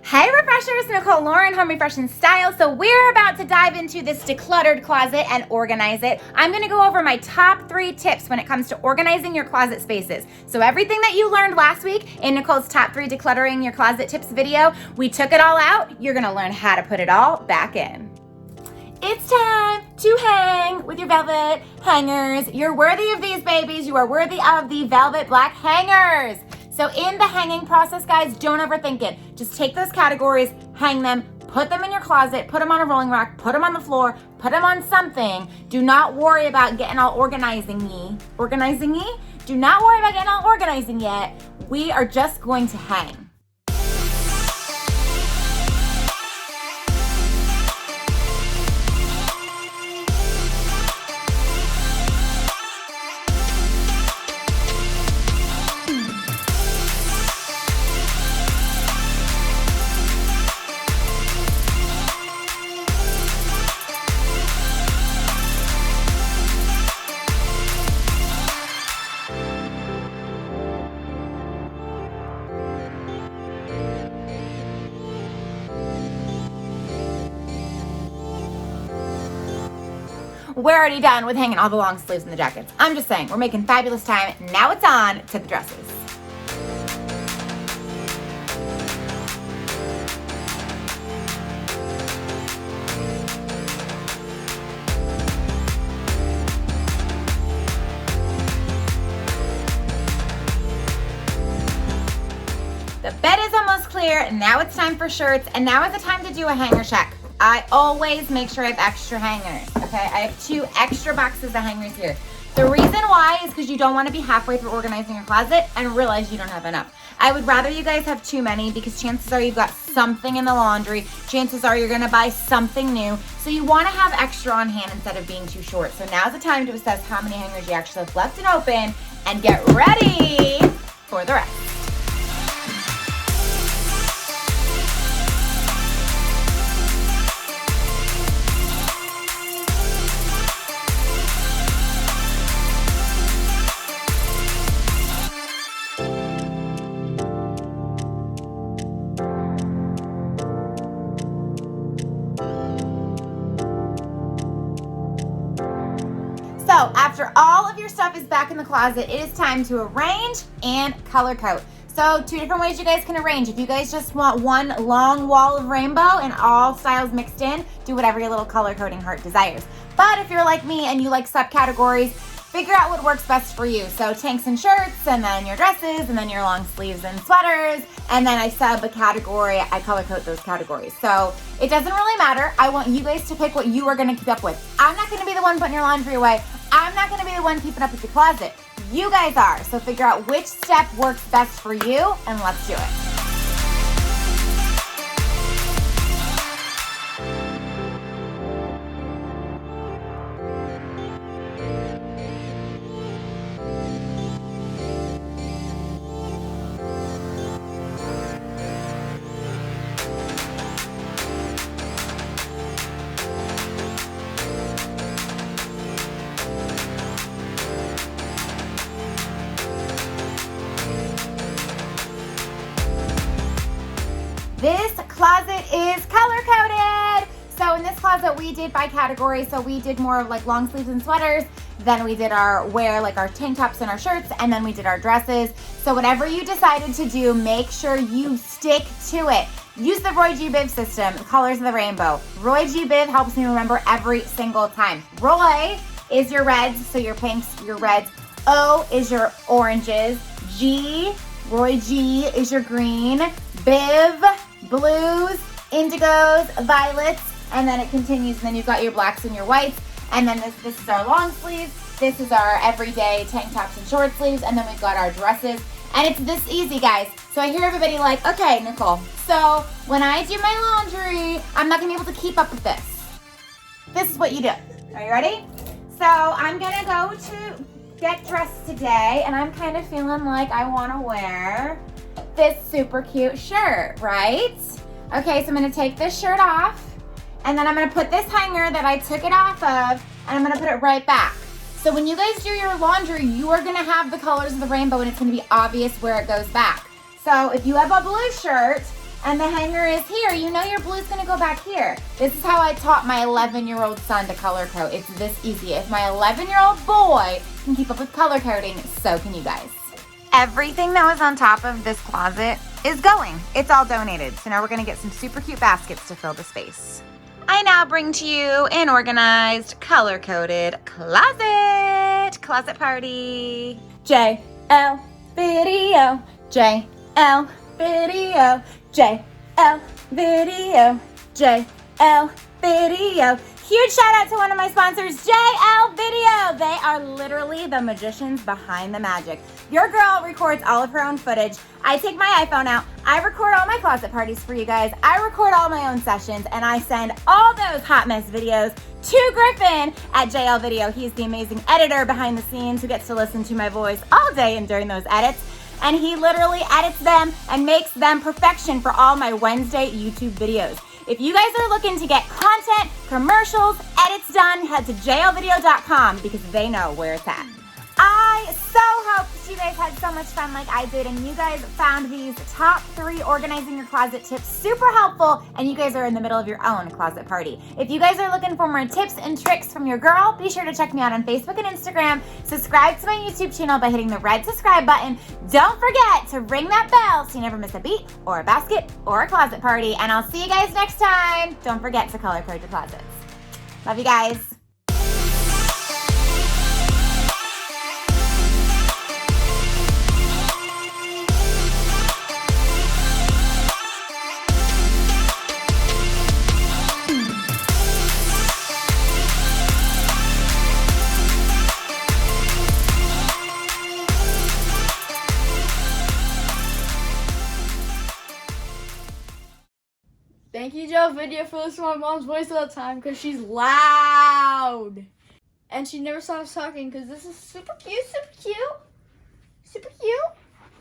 Hey Refreshers, Nicole Lauren, Home Refreshing Style. So we're about to dive into this decluttered closet and organize it. I'm gonna go over my top 3 tips when it comes to organizing your closet spaces. So everything that you learned last week in Nicole's top 3 decluttering your closet tips video, we took it all out. You're gonna learn how to put it all back in. It's time to hang with your velvet hangers. You're worthy of these babies. You are worthy of the velvet black hangers. So in the hanging process, guys, don't overthink it. Just take those categories, hang them, put them in your closet, put them on a rolling rack, put them on the floor, put them on something. Do not worry about getting all organizing-y. Organizing-y? Do not worry about getting all organizing yet. We are just going to hang. We're already done with hanging all the long sleeves and the jackets. I'm just saying, we're making fabulous time. Now it's on to the dresses. The bed is almost clear. Now it's time for shirts. And now is the time to do a hanger check. I always make sure I have extra hangers, okay? I have 2 extra boxes of hangers here. The reason why is because you don't want to be halfway through organizing your closet and realize you don't have enough. I would rather you guys have too many because chances are you've got something in the laundry. Chances are you're going to buy something new. So you want to have extra on hand instead of being too short. So now's the time to assess how many hangers you actually have left and open and get ready for the rest. So after all of your stuff is back in the closet, it is time to arrange and color code. So 2 different ways you guys can arrange. If you guys just want one long wall of rainbow and all styles mixed in, do whatever your little color coding heart desires. But if you're like me and you like subcategories, figure out what works best for you. So tanks and shirts, and then your dresses, and then your long sleeves and sweaters, and then I sub a category, I color code those categories. So it doesn't really matter. I want you guys to pick what you are gonna keep up with. I'm not gonna be the one putting your laundry away. I'm not gonna be the one keeping up with your closet. You guys are. So figure out which step works best for you, and let's do it. This closet is color coded. So in this closet we did by category. So we did more of like long sleeves and sweaters. Then we did our wear, like our tank tops and our shirts. And then we did our dresses. So whatever you decided to do, make sure you stick to it. Use the Roy G. Biv system, colors of the rainbow. Roy G. Biv helps me remember every single time. Roy is your reds, so your pinks, your reds. O is your oranges. G, Roy G is your green. Biv, blues, indigos, violets, and then it continues. And then you've got your blacks and your whites. And then this is our long sleeves. This is our everyday tank tops and short sleeves. And then we've got our dresses. And it's this easy, guys. So I hear everybody like, okay, Nicole, so when I do my laundry, I'm not gonna be able to keep up with this. This is what you do. Are you ready? So I'm gonna go to get dressed today, and I'm kind of feeling like I wanna wear this super cute shirt, right? Okay, so I'm gonna take this shirt off, and then I'm gonna put this hanger that I took it off of, and I'm gonna put it right back. So when you guys do your laundry, you are gonna have the colors of the rainbow, and it's gonna be obvious where it goes back. So if you have a blue shirt And the hanger is here. You know your blue's gonna go back here. This is how I taught my 11-year-old son to color code. It's this easy. If my 11-year-old boy can keep up with color coding, so can you guys. Everything that was on top of this closet is going. It's all donated. So now we're gonna get some super cute baskets to fill the space. I now bring to you an organized, color-coded closet party. JL video, JL video, JL video, JL video. Huge shout out to one of my sponsors, JL Video. They are literally the magicians behind the magic. Your girl records all of her own footage. I take my iPhone out. I record all my closet parties for you guys. I record all my own sessions, and I send all those hot mess videos to Griffin at JL Video. He's the amazing editor behind the scenes who gets to listen to my voice all day and during those edits. And he literally edits them and makes them perfection for all my Wednesday YouTube videos. If you guys are looking to get content, commercials, edits done, head to jlvideo.com because they know where it's at. I so hope that you guys had so much fun like I did, and you guys found these top 3 organizing your closet tips super helpful, and you guys are in the middle of your own closet party. If you guys are looking for more tips and tricks from your girl, be sure to check me out on Facebook and Instagram. Subscribe to my YouTube channel by hitting the red subscribe button. Don't forget to ring that bell so you never miss a beat or a basket or a closet party, and I'll see you guys next time. Don't forget to color code your closets. Love you guys. Thank you, JL Video, for listening to my mom's voice all the time because she's loud. And she never stops talking because this is super cute, super cute, super cute.